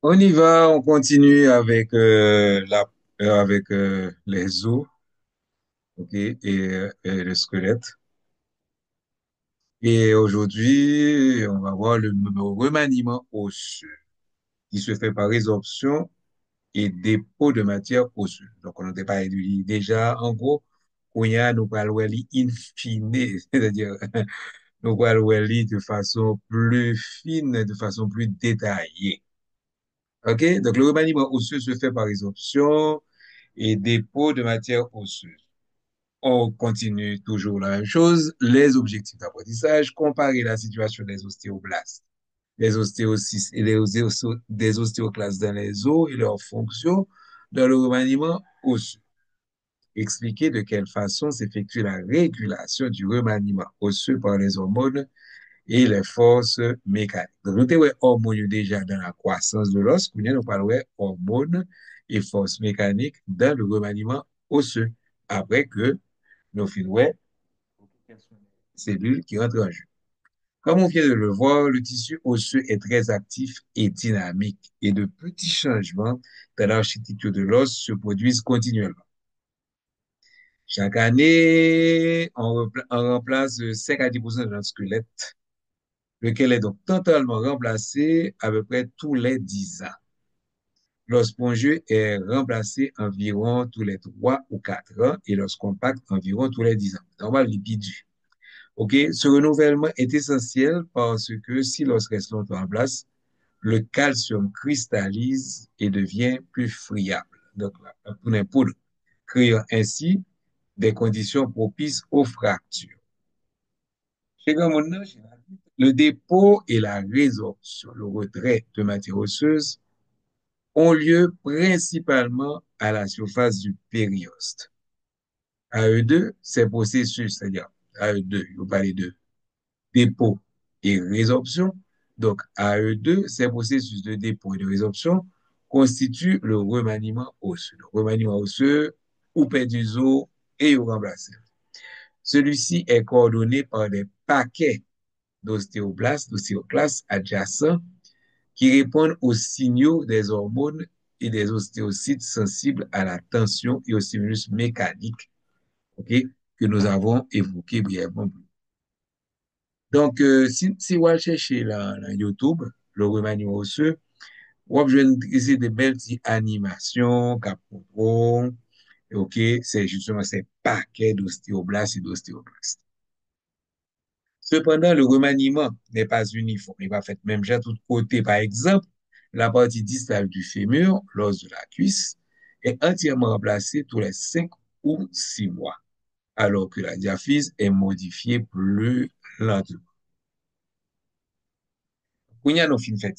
On y va, on continue avec les os, ok, et le squelette. Et aujourd'hui, on va voir le remaniement osseux qui se fait par résorption et dépôt de matière osseuse. Donc, on n'était pas dit déjà, en gros, qu'on y a nous parlons in fine, c'est-à-dire nous parlons de façon plus fine, de façon plus détaillée. OK? Donc, le remaniement osseux se fait par résorption et dépôt de matière osseuse. On continue toujours la même chose. Les objectifs d'apprentissage, comparer la situation des ostéoblastes, des ostéocytes et des ostéoclastes dans les os et leurs fonctions dans le remaniement osseux. Expliquer de quelle façon s'effectue la régulation du remaniement osseux par les hormones et les forces mécaniques. Donc, nous avons hormones déjà dans la croissance de l'os, nous parlons hormones et forces mécaniques dans le remaniement osseux. Après que nous finissons cellules qui rentrent en jeu. Comme on vient de le voir, le tissu osseux est très actif et dynamique et de petits changements dans l'architecture de l'os se produisent continuellement. Chaque année, on remplace 5 à 10% de notre squelette, lequel est donc totalement remplacé à peu près tous les 10 ans. L'os spongieux est remplacé environ tous les 3 ou 4 ans et l'os compact environ tous les 10 ans. Normal, lipidu. OK? Ce renouvellement est essentiel parce que si l'os reste longtemps en place, le calcium cristallise et devient plus friable. Donc, pour un poudre, créant ainsi des conditions propices aux fractures. Chez grand monde, le dépôt et la résorption, le retrait de matière osseuse ont lieu principalement à la surface du périoste. À eux deux, ces processus, c'est-à-dire à eux deux, vous parlez de dépôt et résorption. Donc, à eux deux, ces processus de dépôt et de résorption constituent le remaniement osseux. Le remaniement osseux, ou péduso et ou remplacé. Celui-ci est coordonné par des paquets d'ostéoblastes, d'ostéoclastes adjacents qui répondent aux signaux des hormones et des ostéocytes sensibles à la tension et au stimulus mécanique, ok, que nous avons évoqué brièvement. Donc, si vous cherchez dans YouTube, le remaniement osseux, vous pouvez utiliser des belles petites animations, capotron, ok, c'est justement ces paquets d'ostéoblastes et d'ostéoblastes. Cependant, le remaniement n'est pas uniforme. Il va faire même déjà tout côté. Par exemple, la partie distale du fémur, l'os de la cuisse, est entièrement remplacée tous les 5 ou 6 mois, alors que la diaphyse est modifiée plus lentement. Kounya nous fin fait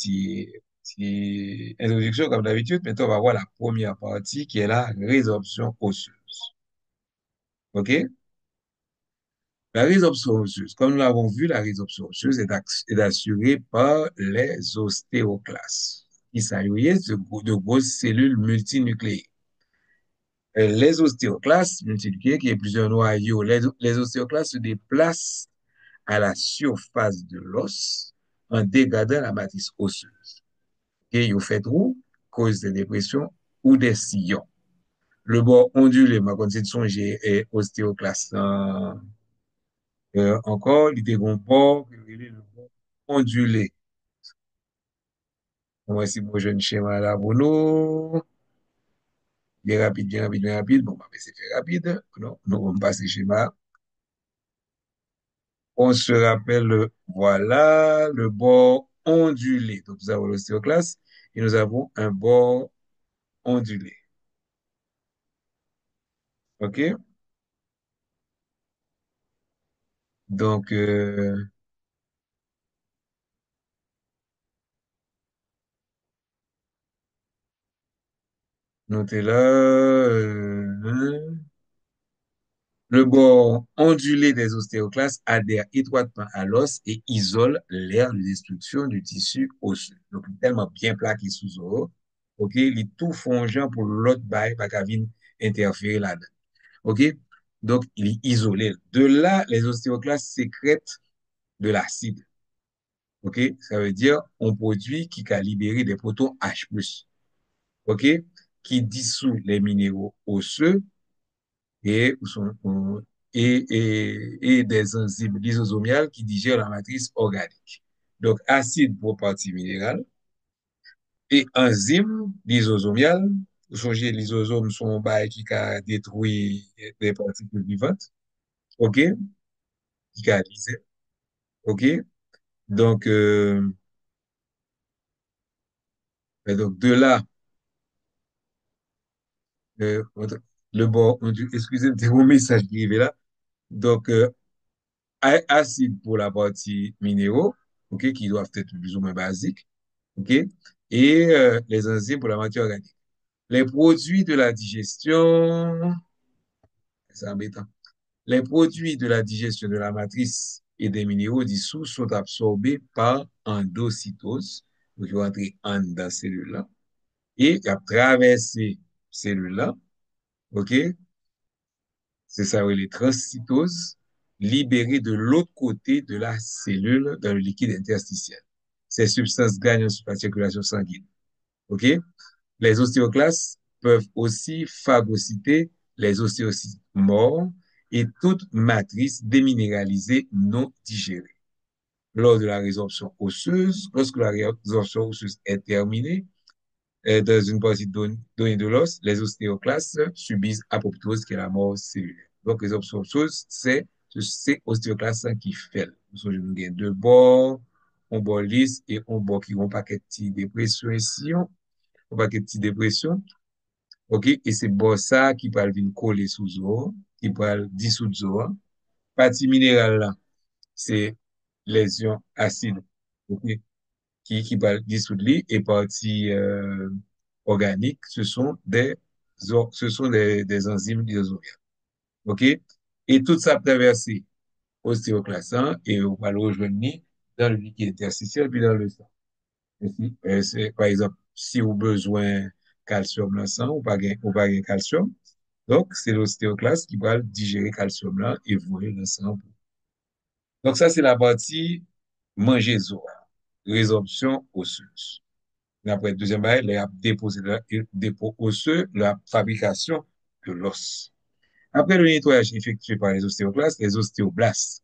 introduction comme d'habitude. Maintenant, on va voir la première partie qui est la résorption osseuse. OK? La résorption osseuse, comme nous l'avons vu, la résorption osseuse est assurée par les ostéoclastes. Il s'agit de grosses cellules multinucléées. Les ostéoclastes multinucléées, qui est plusieurs noyaux, les ostéoclastes se déplacent à la surface de l'os en dégradant la matrice osseuse. Et ils fait trou, cause des dépressions ou des sillons. Le bord ondulé, ma constitution, j'ai ostéoclaste encore, il était un bord, le bord ondulé. Voici mon jeune schéma là pour nous. Bien rapide, bien rapide, bien rapide. Bon, bah, c'est fait rapide. Non, nous, on passe le schéma. On se rappelle, voilà, le bord ondulé. Donc, nous avons l'ostéoclaste et nous avons un bord ondulé. OK? Donc, notez là, le bord ondulé des ostéoclastes adhère étroitement à l'os et isole l'air de destruction du tissu osseux. Donc, il est tellement bien plaqué sous l'os, OK, il est tout fongeant pour l'autre bail, pas qu'à venir interférer là-dedans. OK? Donc, il est isolé. De là, les ostéoclastes sécrètent de l'acide. OK? Ça veut dire un produit qui a libéré des protons H+, OK? Qui dissout les minéraux osseux et, et des enzymes lysosomiales qui digèrent la matrice organique. Donc, acide pour partie minérale et enzymes lysosomiales. Vous songez, les lysosomes sont bail qui a détruit des particules vivantes, OK? Qui a lysé, OK? Donc, donc de là, euh, le bon, excusez-moi, c'est mon message qui est là. Donc, acide pour la partie minéraux, OK, qui doivent être plus ou moins basiques, OK, et les enzymes pour la matière organique. Les produits de la digestion, c'est embêtant. Les produits de la digestion de la matrice et des minéraux dissous sont absorbés par endocytose, donc ils vont entrer en dans la cellule-là, et ils traversé cellule-là, OK, c'est ça, oui, les transcytoses, libérées de l'autre côté de la cellule dans le liquide interstitiel. Ces substances gagnent sur la circulation sanguine. OK? Les ostéoclastes peuvent aussi phagocyter les ostéocytes morts et toute matrice déminéralisée non digérée. Lors de la résorption osseuse, lorsque la résorption osseuse est terminée, dans une partie donnée de l'os, les ostéoclastes subissent apoptose, qui est la mort cellulaire. Donc, les ostéoclastes, c'est ostéoclaste qui fait. Nous avons deux bords, un bord lisse et un bord qui ont pas de dépression ici, un paquet de dépression. OK? Et c'est bord ça qui va venir coller sous zo, qui va dissoudre zo. Partie minérale là, c'est lésion acide. OK? Qui va dissoudre lui, et partie organique, ce sont des enzymes lysosomiales. OK? Et tout ça traversé ostéoclastant et on va le rejoindre dans le liquide interstitiel puis dans le sang. Par exemple, si vous avez besoin calcium dans le sang, ou pas gain calcium, donc c'est l'ostéoclaste qui va digérer calcium là et voler dans le sang. Donc ça, c'est la partie manger résorption osseuse. Après, deuxième bail, il a déposé le dépôt osseux, la fabrication de l'os. Après le nettoyage effectué par les ostéoclastes, les ostéoblastes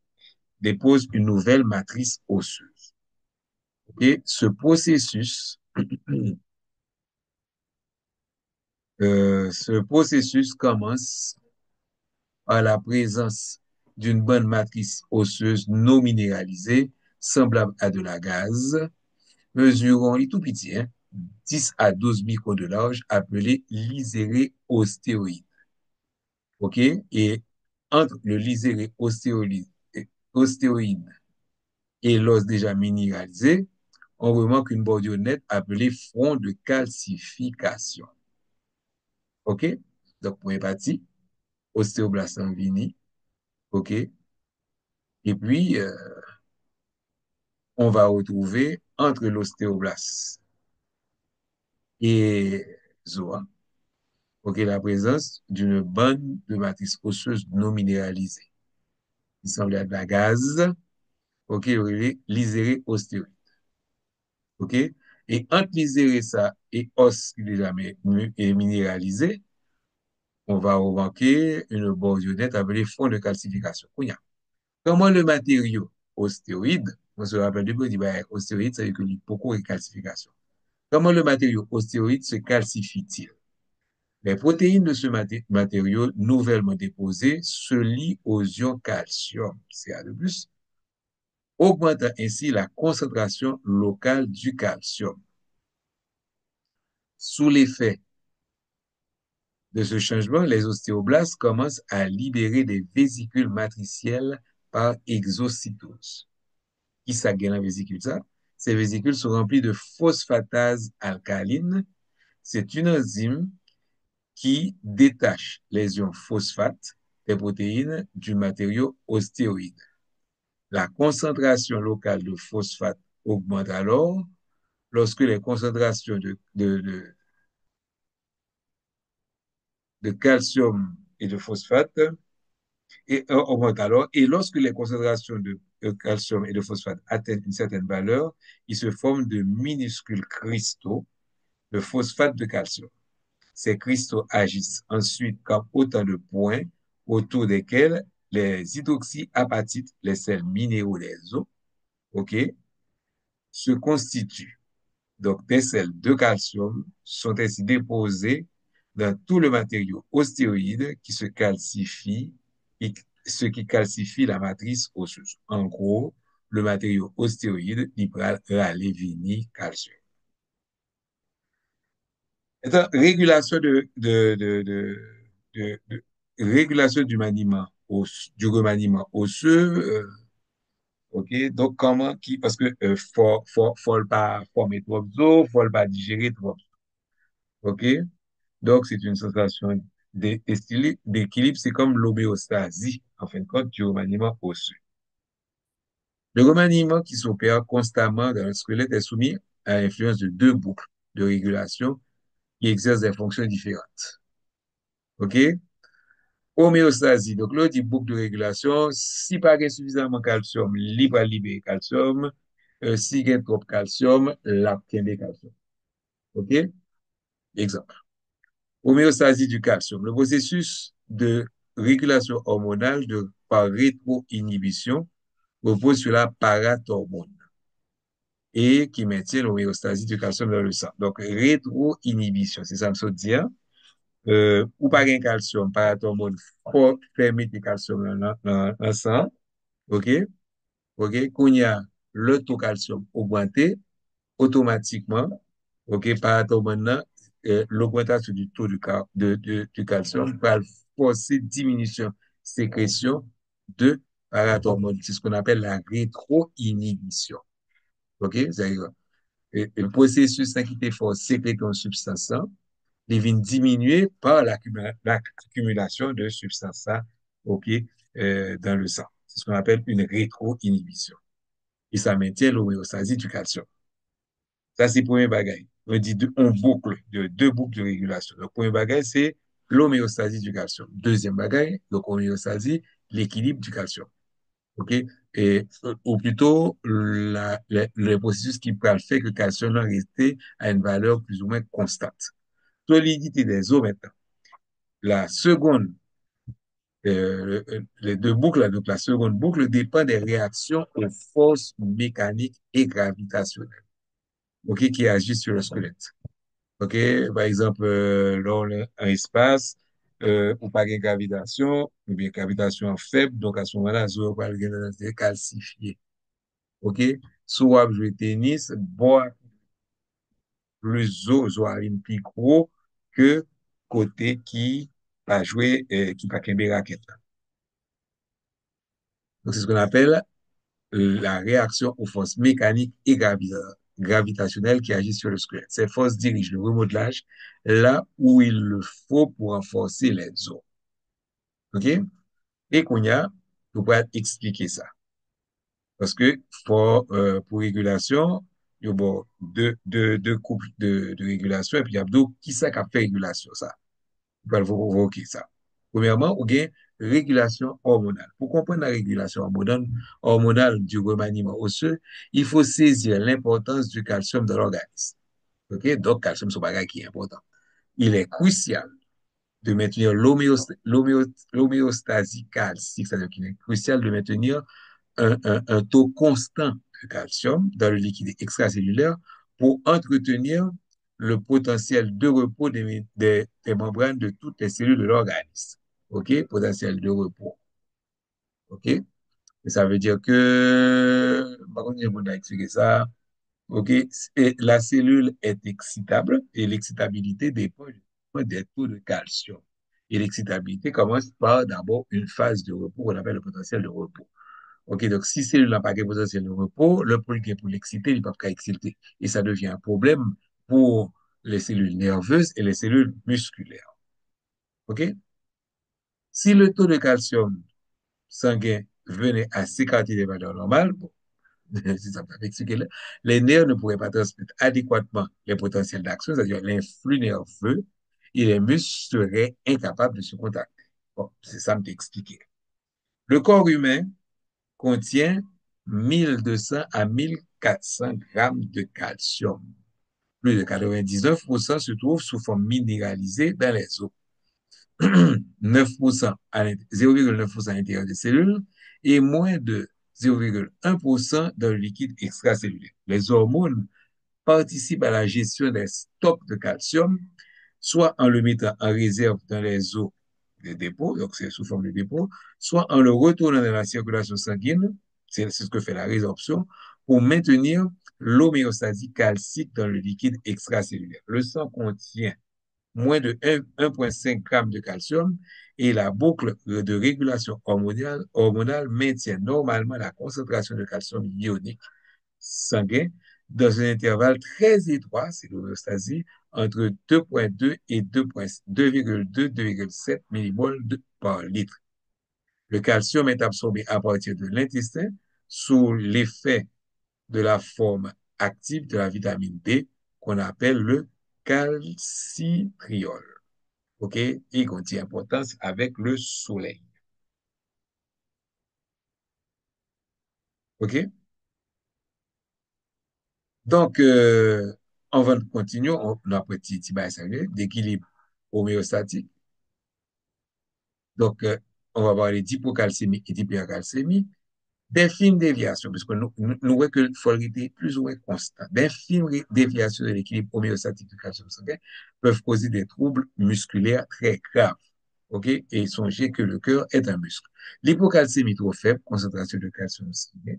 déposent une nouvelle matrice osseuse. Et ce processus commence par la présence d'une bonne matrice osseuse non minéralisée, semblable à de la gaze, mesurant les tout petits, hein, 10 à 12 microns de large, appelé lyséré ostéoïde. OK? Et entre le lyséré ostéoïde et l'os déjà minéralisé, on remarque une bordure nette appelée front de calcification. OK? Donc, première partie, ostéoblast en vini. OK? Et puis, on va retrouver entre l'ostéoblast et Zoa, OK, la présence d'une bande de matrice osseuse non minéralisée, qui semble être de la gaz, OK, lyséré ostéoïde. OK? Et entre lyséré ça et os qui est déjà minéralisé, on va remarquer une bordure appelée fond de calcification. Comment le matériau ostéoïde, on se rappelle du coup, dit, bah, ostéoïde, ça veut dire qu'il y a beaucoup de calcification. Comment le matériau ostéoïde se calcifie-t-il? Les protéines de ce matériau nouvellement déposé se lient aux ions calcium, Ca2+, augmentant ainsi la concentration locale du calcium. Sous l'effet de ce changement, les ostéoblastes commencent à libérer des vésicules matricielles par exocytose. Qui ça gagne la vésicule ça? Ces vésicules sont remplies de phosphatase alcaline. C'est une enzyme qui détache les ions phosphate des protéines du matériau ostéoïde. La concentration locale de phosphate augmente alors lorsque les concentrations de calcium et de phosphate et augmente alors. Et lorsque les concentrations de calcium et de phosphate atteignent une certaine valeur, ils se forment de minuscules cristaux de phosphate de calcium. Ces cristaux agissent ensuite comme autant de points autour desquels les hydroxyapatites, les sels minéraux des os, OK, se constituent. Donc, des sels de calcium sont ainsi déposés dans tout le matériau ostéoïde qui se calcifie, ce qui calcifie la matrice osseuse. En gros, le matériau ostéoïde, il va râler vini calcium. Attends, régulation du maniement, du remaniement osseux, OK? Donc, parce que, faut le pas former trop d'eau, faut le pas digérer trop, OK? Donc, c'est une sensation d'équilibre, c'est comme l'homéostasie, en fin de compte, du remaniement osseux. Le remaniement qui s'opère constamment dans le squelette est soumis à l'influence de deux boucles de régulation qui exercent des fonctions différentes. OK? Homéostasie. Donc, là, dit boucle de régulation. Si pas gain suffisamment calcium, libre à libérer calcium. Si gain trop calcium, la calcium. OK? Exemple. Homéostasie du calcium. Le processus de régulation hormonale par rétroinhibition repose sur la parathormone et qui maintient l'homéostasie du calcium dans le sang. Donc, rétroinhibition, c'est ça me saute dire. Ou pas gain calcium, parathormone, faut faire mettre le calcium dans le sang. OK? OK? Quand il y a le taux calcium augmenté, automatiquement, OK, parathormone, l'augmentation du taux du calcium va forcer diminution sécrétion de parathormone. C'est ce qu'on appelle la rétroinhibition. OK? C'est-à-dire, le processus qui était fort sécréter une substance, il vient diminuer par l'accumulation de substances, OK, dans le sang. C'est ce qu'on appelle une rétroinhibition. Et ça maintient l'homéostasie du calcium. Ça, c'est le premier bagage. On dit on boucle, deux boucles de régulation. Le premier bagage, c'est l'homéostasie du calcium. Deuxième bagage, donc homéostasie, l'équilibre du calcium. OK? Et, ou plutôt, le processus qui peut faire que le calcium va rester à une valeur plus ou moins constante. Solidité des os maintenant. La seconde, les deux boucles, là, donc la seconde boucle dépend des réactions aux forces mécaniques et gravitationnelles, OK, qui agissent sur le squelette. OK, par exemple, dans un espace, ou pas de gravitation, ou bien gravitation faible, donc à ce moment-là, zo va être calcifié. OK, soit jouer tennis, boire plus zo a une plus gros que côté qui va jouer, qui va kembe raquette. Donc, c'est ce qu'on appelle la réaction aux forces mécaniques et gravitationnelles qui agissent sur le squelette. Ces forces dirigent le remodelage là où il le faut pour renforcer les os. OK? Et qu'on y a, pour pouvoir expliquer ça. Parce que pour régulation, il y a bon, deux couples de régulation et puis il y a deux qui ça qui a fait régulation, ça. Pour provoquer ça. Premièrement, ou bien régulation hormonale. Pour comprendre la régulation hormonale du remaniement osseux, il faut saisir l'importance du calcium dans l'organisme. OK? Donc, calcium, c'est un bagage qui est important. Il est crucial de maintenir l'homéostasie calcique, c'est-à-dire qu'il est crucial de maintenir un taux constant de calcium dans le liquide extracellulaire pour entretenir le potentiel de repos des membranes de toutes les cellules de l'organisme. OK? Potentiel de repos. OK? Et ça veut dire que, par contre, je vais expliquer ça. OK? Et la cellule est excitable et l'excitabilité dépend des taux de calcium. Et l'excitabilité commence par d'abord une phase de repos qu'on appelle le potentiel de repos. OK, donc si cellule n'a pas de potentiel de repos, le pour l'exciter, il ne peut pas exciter. Et ça devient un problème pour les cellules nerveuses et les cellules musculaires. OK? Si le taux de calcium sanguin venait à s'écarter des valeurs normales, bon, si ça peut expliquer, les nerfs ne pourraient pas transmettre adéquatement les potentiels d'action, c'est-à-dire l'influx nerveux, et les muscles seraient incapables de se contacter. Bon, c'est ça me t'expliquer. Le corps humain contient 1200 à 1400 grammes de calcium. Plus de 99% se trouve sous forme minéralisée dans les os. 9% 0,9% à l'intérieur des cellules et moins de 0,1% dans le liquide extracellulaire. Les hormones participent à la gestion des stocks de calcium, soit en le mettant en réserve dans les os des dépôts, donc c'est sous forme de dépôt, soit en le retournant dans la circulation sanguine, c'est ce que fait la résorption, pour maintenir l'homéostasie calcique dans le liquide extracellulaire. Le sang contient moins de 1,5 g de calcium et la boucle de régulation hormonale maintient normalement la concentration de calcium ionique sanguin dans un intervalle très étroit, c'est l'homéostasie, entre 2,2 et 2,2-2,7 millimoles par litre. Le calcium est absorbé à partir de l'intestin sous l'effet de la forme active de la vitamine D qu'on appelle le calcitriol. OK? Et qu'on tient importance avec le soleil. OK? Donc, on va continuer, on a un petit d'équilibre homéostatique. Donc, on va parler d'hypocalcémie et d'hypercalcémie. Des fines déviations, parce que nous voyons que le faut être plus ou moins constant. Des fines déviations de l'équilibre homéostatique du calcium sanguin peuvent causer des troubles musculaires très graves. OK? Et songez que le cœur est un muscle. L'hypocalcémie trop faible, concentration de calcium sanguin,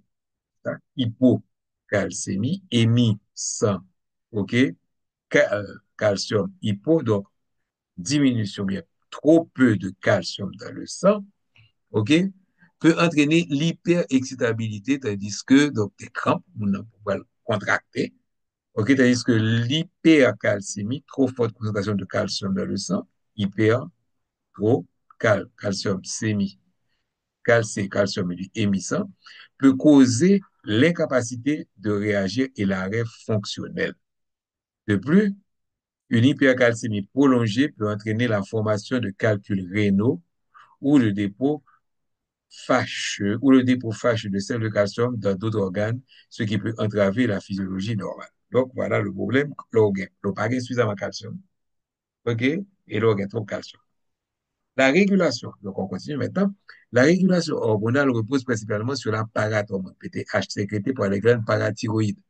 hypocalcémie, émis sans, OK? Calcium hypo, donc diminution bien, trop peu de calcium dans le sang, OK, peut entraîner l'hyperexcitabilité, tandis que, donc, des crampes, on peut contracter, OK, tandis que l'hypercalcémie, trop forte concentration de calcium dans le sang, hyper, trop, calcium sémi, calcium émissant, peut causer l'incapacité de réagir et l'arrêt fonctionnel. De plus, une hypercalcémie prolongée peut entraîner la formation de calculs rénaux ou le dépôt fâcheux de sels de calcium dans d'autres organes, ce qui peut entraver la physiologie normale. Donc, voilà le problème, l'organe. L'organe suffisamment de calcium, OK, et l'organe trop de calcium. La régulation, donc on continue maintenant. La régulation hormonale repose principalement sur la parathormone, PTH, sécrétée par les glandes parathyroïdes.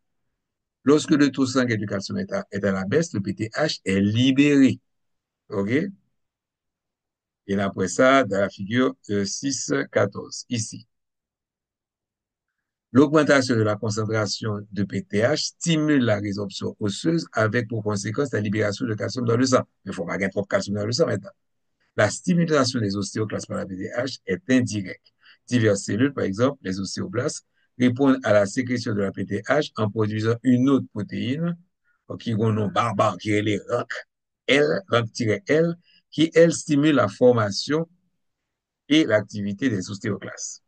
Lorsque le taux sanguin du calcium est à la baisse, le PTH est libéré. OK? Et après ça, dans la figure 6,14, ici. L'augmentation de la concentration de PTH stimule la résorption osseuse avec pour conséquence la libération de calcium dans le sang. Il ne faut pas gagner trop de calcium dans le sang maintenant. La stimulation des ostéoclastes par la PTH est indirecte. Diverses cellules, par exemple les ostéoblastes, répondent à la sécrétion de la PTH en produisant une autre protéine qui a un nom barbare qui est les RANK, RANK-L, qui, elle, stimule la formation et l'activité des ostéoclastes.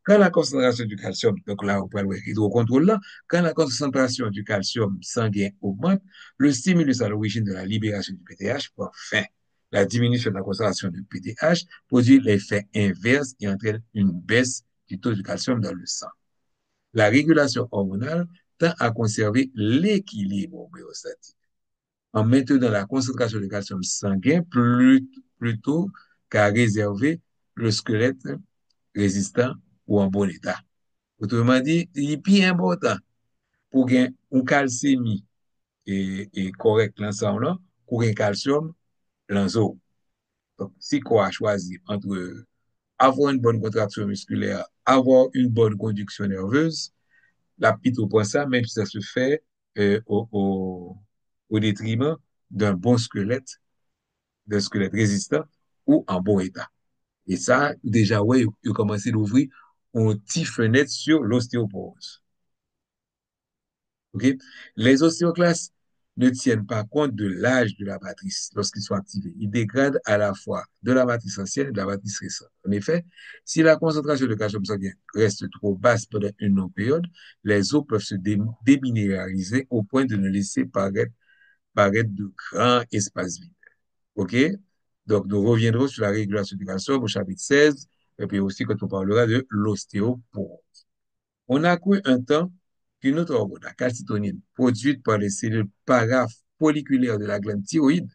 Quand la concentration du calcium, donc là, on parle de hydrocontrôle là, quand la concentration du calcium sanguin augmente, le stimulus à l'origine de la libération du PTH prend fin. La diminution de la concentration du PTH produit l'effet inverse et entraîne une baisse du taux de calcium dans le sang. La régulation hormonale tend à conserver l'équilibre homéostatique en maintenant la concentration de calcium sanguin plutôt qu'à réserver le squelette résistant ou en bon état. Autrement dit, il est plus important pour gagner une calcémie et correct l'ensemble, pour gagner calcium l'enzo. Donc, si qu'on a choisi entre avoir une bonne contraction musculaire, avoir une bonne conduction nerveuse, la plutôt pour ça, même si ça se fait au détriment d'un bon squelette, d'un squelette résistant ou en bon état. Et ça, déjà, ouais, il a commencé d'ouvrir une petite fenêtre sur l'ostéoporose. OK? Les ostéoclastes ne tiennent pas compte de l'âge de la matrice lorsqu'ils sont activés. Ils dégradent à la fois de la matrice ancienne et de la matrice récente. En effet, si la concentration de calcium sanguin reste trop basse pendant une longue période, les os peuvent se déminéraliser au point de ne laisser paraître de grands espaces vides. OK? Donc, nous reviendrons sur la régulation du calcium au chapitre 16 et puis aussi quand on parlera de l'ostéoporose. On a cru un temps qu'une autre hormone, la calcitonine, produite par les cellules parafolliculaires de la glande thyroïde,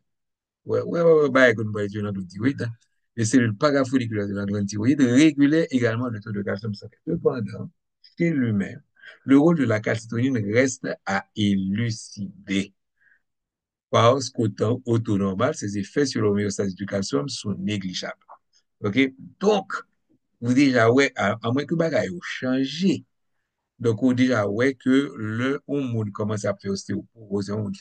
bah, écoute, bah, tu as notre thyroïde, hein. Les cellules parafolliculaires de la glande thyroïde régulaient également le taux de calcium sanguin. Cependant, chez l'humain, le rôle de la calcitonine reste à élucider. Parce qu'au taux normal, ses effets sur l'homéostasie du calcium sont négligeables. OK? Donc, vous déjà, ouais, à moins que bagaille ait changé. Donc, on déjà, ouais, que le monde commence à faire ostéoporose, on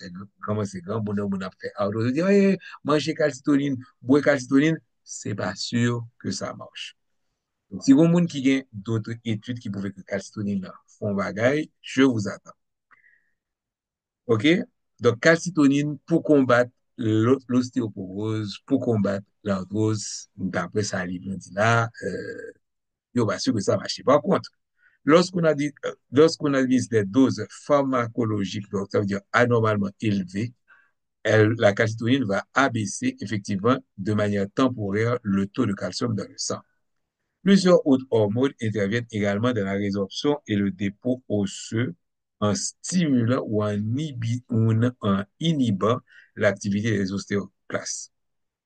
commence à grand bonhomme, on a fait auto, on dit, ouais, manger calcitoline, boire calcitoline, c'est pas sûr que ça marche. Donc, si vous monde qui a d'autres études qui prouvent que calcitoline là, font bagaille, je vous attends. OK? Donc, calcitonine pour combattre l'ostéoporose, pour combattre l'arthrose, d'après ça, livre dit là, yo, pas sûr que ça marche. Par contre, lorsqu'on administre des doses pharmacologiques, donc ça veut dire anormalement élevées, la calcitonine va abaisser effectivement de manière temporaire le taux de calcium dans le sang. Plusieurs autres hormones interviennent également dans la résorption et le dépôt osseux en stimulant ou en inhibant l'activité des ostéoclastes.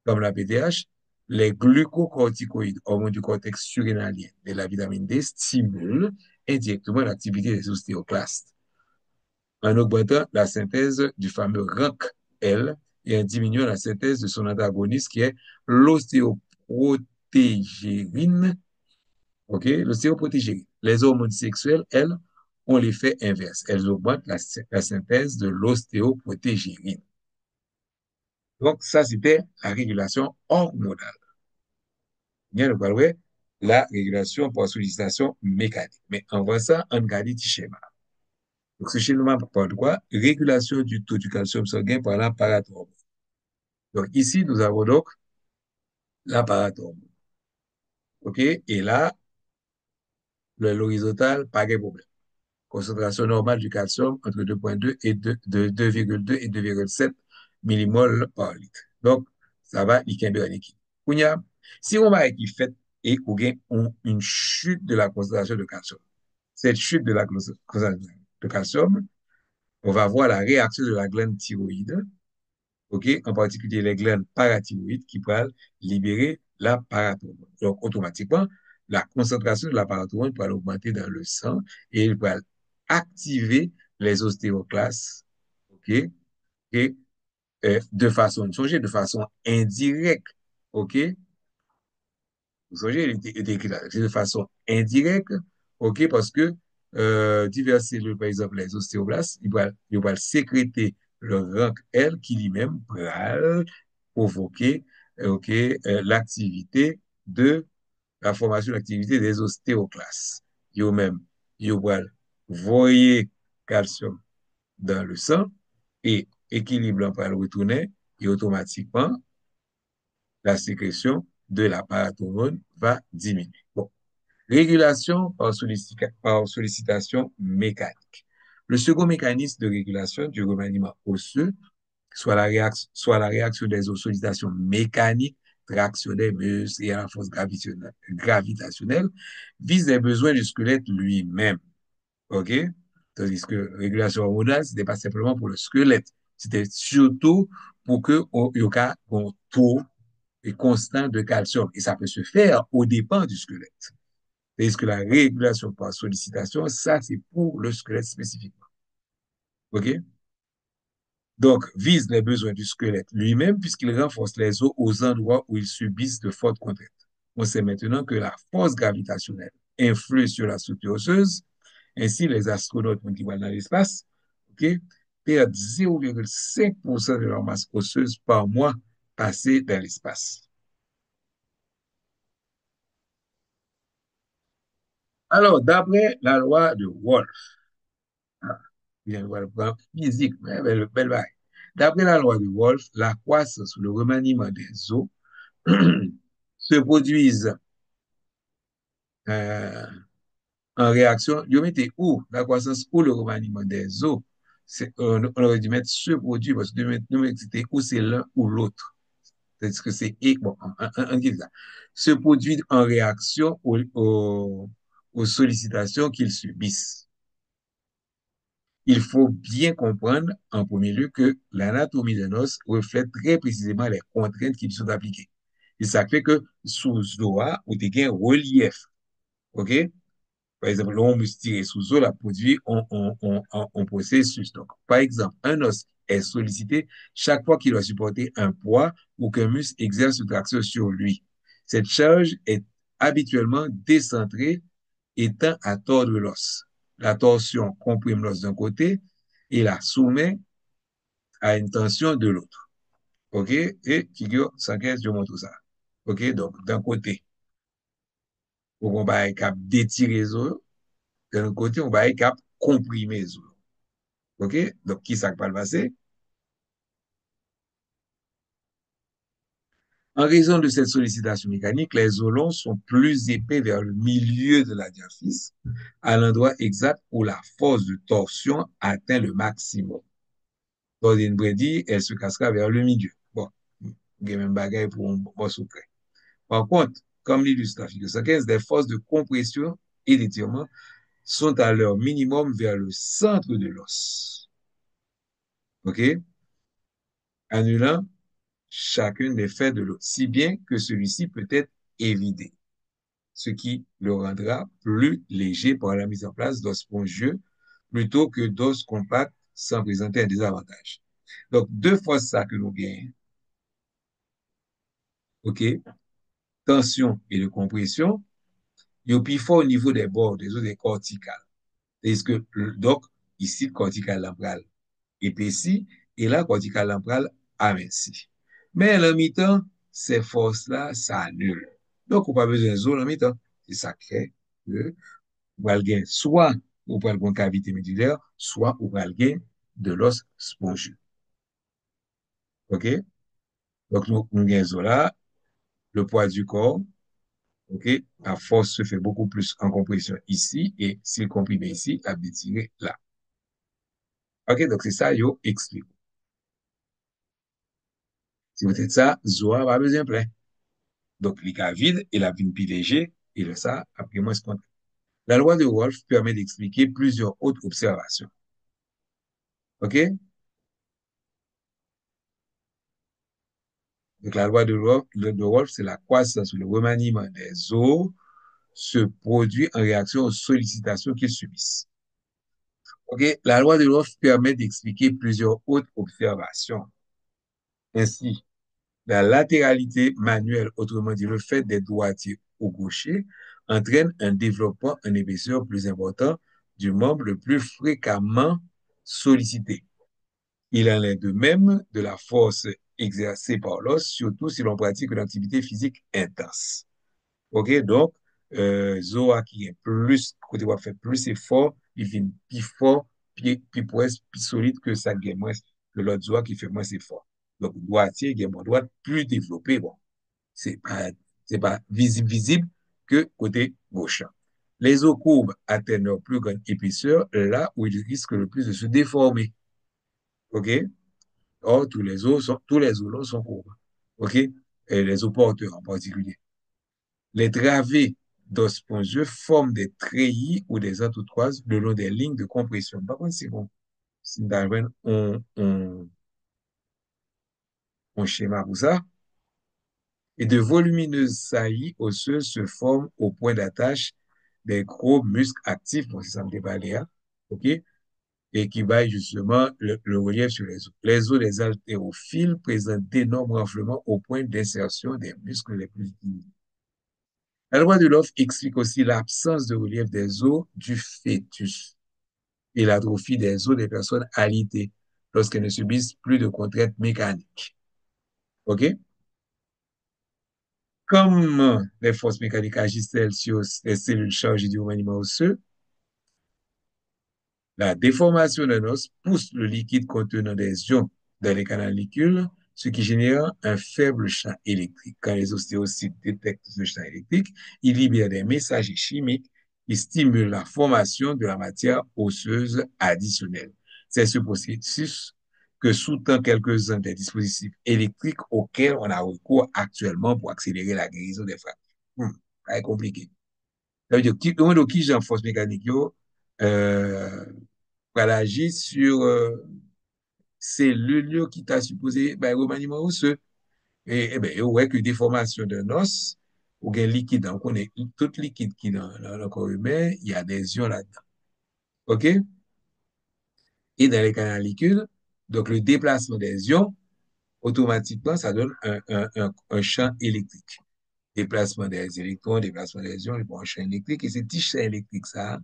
Comme la PTH, les glucocorticoïdes, hormones du cortex surrénalien et la vitamine D stimulent indirectement l'activité des ostéoclastes en augmentant la synthèse du fameux RANK-L et en diminuant la synthèse de son antagoniste qui est l'ostéoprotégérine. OK? L'ostéoprotégérine. Les hormones sexuelles, elles, ont l'effet inverse. Elles augmentent la synthèse de l'ostéoprotégérine. Donc, ça, c'était la régulation hormonale. Bien, nous parlons la régulation par sollicitation mécanique. Mais en voit ça, on regarde le schéma. Donc, ce schéma parle de quoi? Régulation du taux du calcium sanguin par la parathormone. Donc, ici, nous avons donc la parathormone. OK? Et là, l'horizontale, pas de problème. Concentration normale du calcium entre 2,2 et 2,2 et 2,7 millimoles par litre. Donc, ça va, il y a en équipe. Si on va qui fait et qu'on a une chute de la concentration de calcium, cette chute de la concentration de calcium, on va voir la réaction de la glande thyroïde, ok, en particulier les glandes parathyroïdes qui peuvent libérer la parathormone. Donc, automatiquement, la concentration de la parathormone peut augmenter dans le sang et il va activer les ostéoclastes, ok, et de façon indirecte, ok, vous savez, il était écrit là, c'est de façon indirecte, ok, parce que diverses cellules, par exemple les ostéoblastes, ils vont sécréter le RANK L qui lui-même va provoquer ok, l'activité de la formation de l'activité des ostéoclastes. Ils même, ils vont voyer calcium dans le sang et équilibre va le retourner et automatiquement la sécrétion de la parathormone va diminuer. Bon. Régulation par sollicitation mécanique. Le second mécanisme de régulation du remaniement osseux, soit la réaction des os, sollicitation mécanique, traction des muscles et à la force gravitationnelle, vise les besoins du squelette lui-même. OK? Tandis que régulation hormonale, ce n'est pas simplement pour le squelette. C'était surtout pour que il y ait un taux constant de calcium. Et ça peut se faire au dépend du squelette. C'est-à-dire que la régulation par sollicitation, ça, c'est pour le squelette spécifiquement. OK? Donc, vise les besoins du squelette lui-même puisqu'il renforce les os aux endroits où ils subissent de fortes contraintes. On sait maintenant que la force gravitationnelle influe sur la structure osseuse. Ainsi, les astronautes qui vont dans l'espace, OK, perdent 0,5% de leur masse osseuse par mois passé dans l'espace. Alors, d'après la loi de Wolff, ah, bien, voilà, physique, belle bague. D'après la loi de Wolff, la croissance ou le remaniement des os se produisent euh, en réaction. Vous mettez où la croissance ou le remaniement des os, on aurait dû mettre se produit parce que nous mettez où c'est l'un ou l'autre. C'est-à-dire que bon, on dit ça, se produit en réaction aux sollicitations qu'ils subissent. Il faut bien comprendre, en premier lieu, que l'anatomie d'un os reflète très précisément les contraintes qui lui sont appliquées. Et ça fait que sous Zoa, ou des gains relief, OK? Par exemple, l'on me tire sous eau, la produit en processus. Donc, par exemple, un os est sollicité chaque fois qu'il doit supporter un poids ou qu'un muscle exerce une traction sur lui. Cette charge est habituellement décentrée et tend à tordre l'os. La torsion comprime l'os d'un côté et la soumet à une tension de l'autre. OK? Et figure 115, je montre ça. OK? Donc, d'un côté, on va être capable d'étirer les os. De l'autre côté, on va être capable de comprimer les os. OK? Donc, qui ça va le passer? En raison de cette sollicitation mécanique, les os longs sont plus épais vers le milieu de la diaphyse, à l'endroit exact où la force de torsion atteint le maximum. Dans une brebis, elle se cassera vers le milieu. Bon, il y a même bagaille pour un morceau près. Par contre, comme l'illustre la figure 115, les forces de compression et d'étirement sont à leur minimum vers le centre de l'os. OK? Annulant chacune des faits de l'autre, si bien que celui-ci peut être évidé, ce qui le rendra plus léger par la mise en place d'os spongieux plutôt que d'os compacts sans présenter un désavantage. Donc, deux fois ça que nous gagnons, OK? Tension et de compression, il y a plus fort au niveau des bords, des os des corticales. C'est-à-dire que, donc, ici, le cortical lampral épaissi et là, le cortical lampral aminci. Mais à la mi-temps, ces forces-là s'annulent. Donc, on n'a pas besoin de zone en mi-temps. C'est ça qui fait que ou va le soit ou va le cavité médulaire, soit ou va le de l'os spongieux. OK? Donc, nous gagnons là, le poids du corps, OK? La force se fait beaucoup plus en compression ici, et s'il comprime ici, à détirer là. OK? Donc, c'est ça, yo, explique. Si vous faites ça, Zoa va besoin plein. Donc, les cas vides et la vie plus léger, et le ça, après moi, ce qu'on La loi de Wolff permet d'expliquer plusieurs autres observations. OK? Donc, la loi de Wolff, c'est la croissance ou le remaniement des os se produit en réaction aux sollicitations qu'ils subissent. OK? La loi de Wolff permet d'expliquer plusieurs autres observations. Ainsi, la latéralité manuelle, autrement dit le fait d'être droitier ou gaucher, entraîne un développement en épaisseur plus important du membre le plus fréquemment sollicité. Il en est de même de la force exercée par l'os, surtout si l'on pratique une activité physique intense. OK? Donc, Zoa qui est plus, côté va faire plus effort, il vient plus fort, plus presque, plus solide que ça gagne moins, que l'autre Zoa qui fait moins effort. Donc, droitier, gagne moins droite, plus développé, bon, c'est pas visible que côté gauche. Les os courbes atteignent leur plus grande épaisseur là où ils risquent le plus de se déformer. OK? Or, tous les os longs sont courbes. OK? Et les os porteurs en particulier. Les travées d'os spongieux forment des treillis ou des entourtoises le long des lignes de compression. Par contre, c'est bon. Si Darwin, on schéma pour ça. Et de volumineuses saillies osseuses se forment au point d'attache des gros muscles actifs, bon, c'est ça me déballe là, OK? Et qui baillent justement le relief sur les os. Les os des haltérophiles présentent d'énormes renflements au point d'insertion des muscles les plus utilisés. La loi de Love explique aussi l'absence de relief des os du fœtus et l'atrophie des os des personnes alitées lorsqu'elles ne subissent plus de contraintes mécaniques. OK? Comme les forces mécaniques agissent-elles sur les cellules chargées du remaniement osseux, la déformation d'un os pousse le liquide contenant des ions dans les canalicules, ce qui génère un faible champ électrique. Quand les ostéocytes détectent ce champ électrique, ils libèrent des messagers chimiques qui stimulent la formation de la matière osseuse additionnelle. C'est ce processus que sous-tend quelques-uns des dispositifs électriques auxquels on a recours actuellement pour accélérer la guérison des fractures. C'est compliqué. Ça veut dire, qui j'en force mécanique, yo, pour agir sur cellules yo qui t'a supposé ben, remaniement osseux. Et ben, ouais, que déformation d'un os, ou bien liquide, on connaît tout liquide qui est dans le corps humain, il y a des ions là-dedans. OK? Et dans les canalicules, donc le déplacement des ions, automatiquement, ça donne un champ électrique. Déplacement des électrons, déplacement des ions, il prend un champ électrique, et c'est petit champ électrique, ça,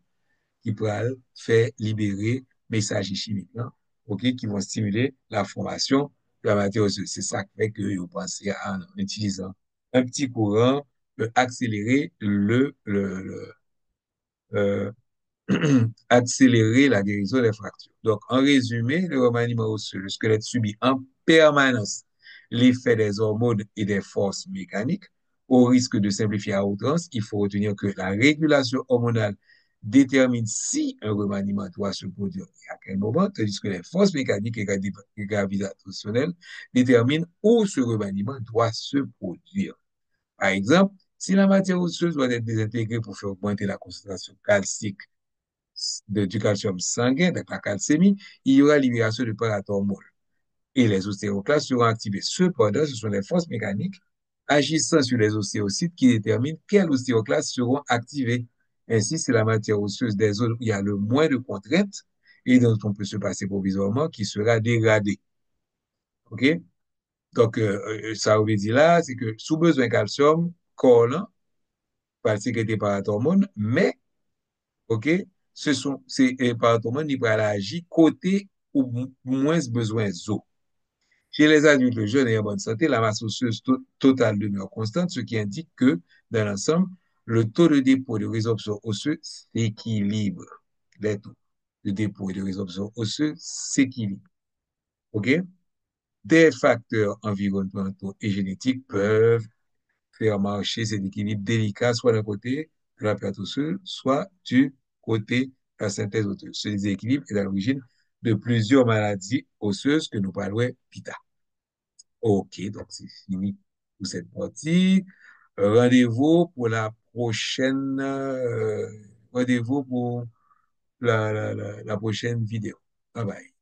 qui pourra faire libérer messages chimiques, là, OK, qui vont stimuler la formation de la matière osseuse. C'est ça qui fait que vous pensez en utilisant un petit courant, peut accélérer euh, accélérer la guérison des fractures. Donc, en résumé, le remaniement osseux, le squelette subit en permanence l'effet des hormones et des forces mécaniques. Au risque de simplifier à outrance, il faut retenir que la régulation hormonale détermine si un remaniement doit se produire et à quel moment, tandis que les forces mécaniques et gravitationnelles déterminent où ce remaniement doit se produire. Par exemple, si la matière osseuse doit être désintégrée pour faire augmenter la concentration calcique du calcium sanguin, donc la calcémie, il y aura libération de parathormone et les ostéoclastes seront activés. Cependant, ce sont les forces mécaniques agissant sur les ostéocytes qui déterminent quels ostéoclastes seront activés. Ainsi, c'est la matière osseuse des zones où il y a le moins de contraintes et dont on peut se passer provisoirement qui sera dégradée. OK? Donc, ça veut dire là, c'est que sous besoin de calcium, corps là, par sécrété par hormone, mais OK? C'est par hormone qui va agir côté ou moins besoin d'eau. Chez les adultes jeunes et en bonne santé, la masse osseuse totale demeure constante, ce qui indique que, dans l'ensemble, le taux de dépôt et de résorption osseuse s'équilibre. Les taux de dépôt et de résorption osseuse s'équilibrent. OK? Des facteurs environnementaux et génétiques peuvent faire marcher cet équilibre délicat, soit d'un côté de la perte osseuse, soit du côté de la synthèse osseuse. Ce déséquilibre est à l'origine de plusieurs maladies osseuses que nous parlerons plus tard. OK, donc c'est fini pour cette partie. Rendez-vous pour la prochaine, rendez-vous pour la prochaine vidéo. Bye bye.